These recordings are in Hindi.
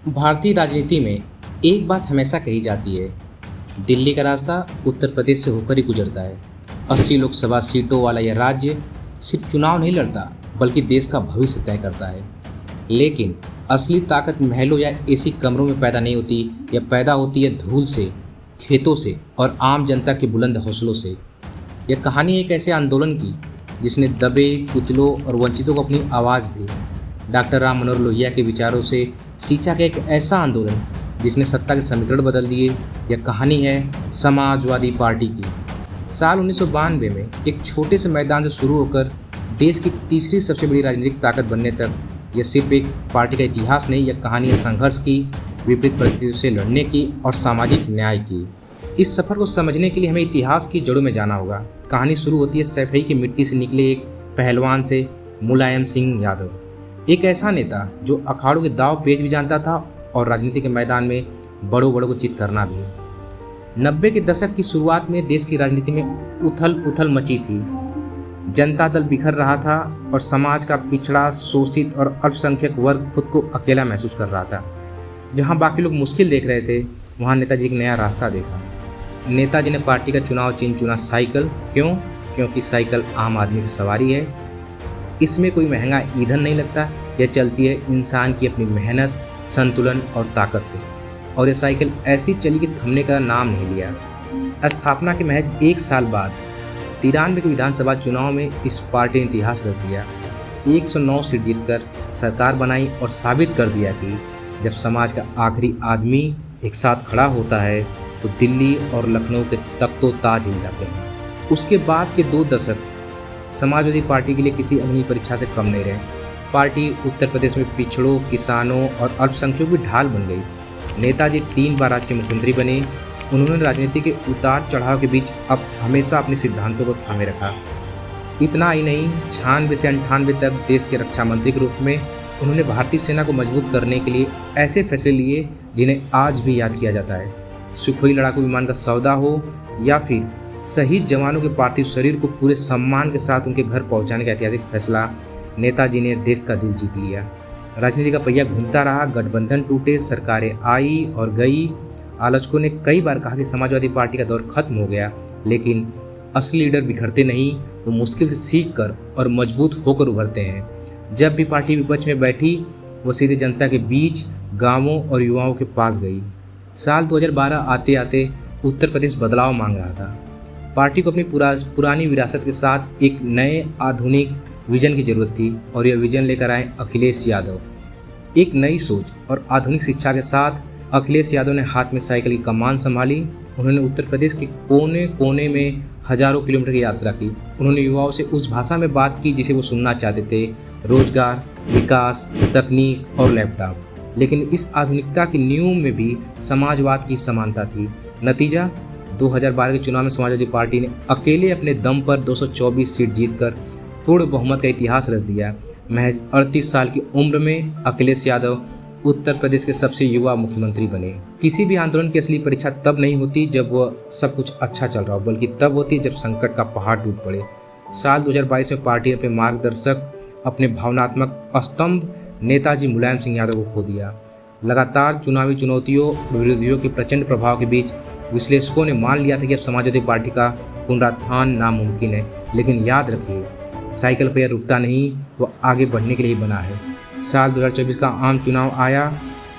भारतीय राजनीति में एक बात हमेशा कही जाती है, दिल्ली का रास्ता उत्तर प्रदेश से होकर ही गुजरता है। 80 लोकसभा सीटों वाला यह राज्य सिर्फ चुनाव नहीं लड़ता, बल्कि देश का भविष्य तय करता है। लेकिन असली ताकत महलों या एसी कमरों में पैदा नहीं होती, यह पैदा होती है धूल से, खेतों से और आम जनता के बुलंद हौसलों से। यह कहानी एक ऐसे आंदोलन की जिसने दबे, कुचलों और वंचितों को अपनी आवाज़ दी। डॉक्टर राम मनोहर लोहिया के विचारों से सींचा गया एक ऐसा आंदोलन जिसने सत्ता के समीकरण बदल दिए। यह कहानी है समाजवादी पार्टी की। साल 1992 में एक छोटे से मैदान से शुरू होकर देश की तीसरी सबसे बड़ी राजनीतिक ताकत बनने तक यह सिर्फ एक पार्टी का इतिहास नहीं, यह कहानी है संघर्ष की, विपरीत परिस्थितियों से लड़ने की और सामाजिक न्याय की। इस सफ़र को समझने के लिए हमें इतिहास की जड़ों में जाना होगा। कहानी शुरू होती है सैफई की मिट्टी से निकले एक पहलवान से, मुलायम सिंह यादव। एक ऐसा नेता जो अखाड़ों के दाव पेच भी जानता था और राजनीति के मैदान में बड़ों बड़ों को चित करना भी। 90 के दशक की शुरुआत में देश की राजनीति में उथल पुथल मची थी। जनता दल बिखर रहा था और समाज का पिछड़ा, शोषित और अल्पसंख्यक वर्ग खुद को अकेला महसूस कर रहा था। जहां बाकी लोग मुश्किल देख रहे थे, वहां नेताजी एक नया रास्ता देखा। नेताजी ने पार्टी का चुनाव चिन्ह चुना साइकिल। क्यों? क्योंकि साइकिल आम आदमी की सवारी है। इसमें कोई महंगा ईंधन नहीं लगता, यह चलती है इंसान की अपनी मेहनत, संतुलन और ताकत से। और यह साइकिल ऐसी चली कि थमने का नाम नहीं लिया। स्थापना के महज एक साल बाद 93 के विधानसभा चुनाव में इस पार्टी ने इतिहास रच दिया। 109 सीट जीतकर सरकार बनाई और साबित कर दिया कि जब समाज का आखिरी आदमी एक साथ खड़ा होता है तो दिल्ली और लखनऊ के तख्तो ताज हिल जाते हैं। उसके बाद के 2 दशक समाजवादी पार्टी के लिए किसी अग्नि परीक्षा से कम नहीं रहे। पार्टी उत्तर प्रदेश में पिछड़ों, किसानों और अल्पसंख्यकों की ढाल बन गई। नेताजी 3 बार राज्य के मुख्यमंत्री बने। उन्होंने राजनीति के उतार चढ़ाव के बीच अब हमेशा अपने सिद्धांतों को थामे रखा। इतना ही नहीं, 96 से 98 तक देश के रक्षा मंत्री के रूप में उन्होंने भारतीय सेना को मजबूत करने के लिए ऐसे फैसले लिए जिन्हें आज भी याद किया जाता है। सुखोई लड़ाकू विमान का सौदा हो या फिर शहीद जवानों के पार्थिव शरीर को पूरे सम्मान के साथ उनके घर पहुंचाने का ऐतिहासिक फैसला, नेताजी ने देश का दिल जीत लिया। राजनीति का पहिया घूमता रहा, गठबंधन टूटे, सरकारें आई और गई। आलोचकों ने कई बार कहा कि समाजवादी पार्टी का दौर खत्म हो गया, लेकिन असली लीडर बिखरते नहीं, वो मुश्किल से सीख कर और मजबूत होकर उभरते हैं। जब भी पार्टी विपक्ष में बैठी, वो सीधे जनता के बीच, गाँवों और युवाओं के पास गई। साल 2012 आते आते उत्तर प्रदेश बदलाव मांग रहा था। पार्टी को अपनी पुरानी विरासत के साथ एक नए आधुनिक विजन की जरूरत थी और यह विजन लेकर आए अखिलेश यादव। एक नई सोच और आधुनिक शिक्षा के साथ अखिलेश यादव ने हाथ में साइकिल की कमान संभाली। उन्होंने उत्तर प्रदेश के कोने कोने में हजारों किलोमीटर की यात्रा की। उन्होंने युवाओं से उस भाषा में बात की जिसे वो सुनना चाहते थे, रोजगार, विकास, तकनीक और लैपटॉप। लेकिन इस आधुनिकता की नींव में भी समाजवाद की समानता थी। नतीजा, 2012 के चुनाव में समाजवादी पार्टी ने अकेले अपने दम पर 224 सीट जीतकर पूर्ण बहुमत का इतिहास रच दिया। महज 38 साल की उम्र में अखिलेश यादव उत्तर प्रदेश के सबसे युवा मुख्यमंत्री बने। किसी भी आंदोलन की असली परीक्षा तब नहीं होती जब वह सब कुछ अच्छा चल रहा हो, बल्कि तब होती है जब संकट का पहाड़ टूट पड़े। साल 2022 में पार्टी ने अपने मार्गदर्शक, अपने भावनात्मक स्तंभ नेताजी मुलायम सिंह यादव को खो दिया। लगातार चुनावी चुनौतियों और विरोधियों के प्रचंड प्रभाव के बीच विश्लेषकों ने मान लिया था कि अब समाजवादी पार्टी का पुनरुत्थान नामुमकिन है। लेकिन याद रखिए, साइकिल पर यह रुकता नहीं, वह आगे बढ़ने के लिए बना है। साल 2024 का आम चुनाव आया।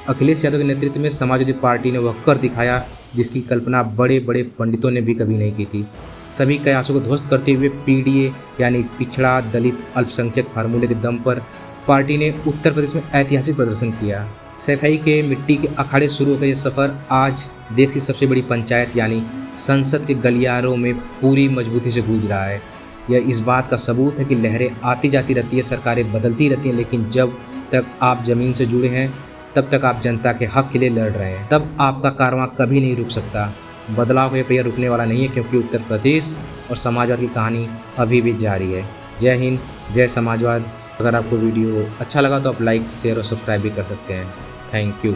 अखिलेश यादव के नेतृत्व में समाजवादी पार्टी ने वह कर दिखाया जिसकी कल्पना बड़े बड़े पंडितों ने भी कभी नहीं की थी। सभी कयासों को ध्वस्त करते हुए पीडीए यानी पिछड़ा, दलित, अल्पसंख्यक फार्मूले के दम पर पार्टी ने उत्तर प्रदेश में ऐतिहासिक प्रदर्शन किया। सैफई के मिट्टी के अखाड़े शुरू होकर यह सफ़र आज देश की सबसे बड़ी पंचायत यानी संसद के गलियारों में पूरी मजबूती से गूंज रहा है। यह इस बात का सबूत है कि लहरें आती जाती रहती है, सरकारें बदलती रहती हैं, लेकिन जब तक आप ज़मीन से जुड़े हैं तब तक आप जनता के हक के लिए लड़ रहे हैं, तब आपका कारवां कभी नहीं रुक सकता। बदलाव का यह पहिया रुकने वाला नहीं है, क्योंकि उत्तर प्रदेश और समाजवाद की कहानी अभी भी जारी है। जय हिंद, जय समाजवाद। अगर आपको वीडियो अच्छा लगा तो आप लाइक, शेयर और सब्सक्राइब भी कर सकते हैं। Thank you.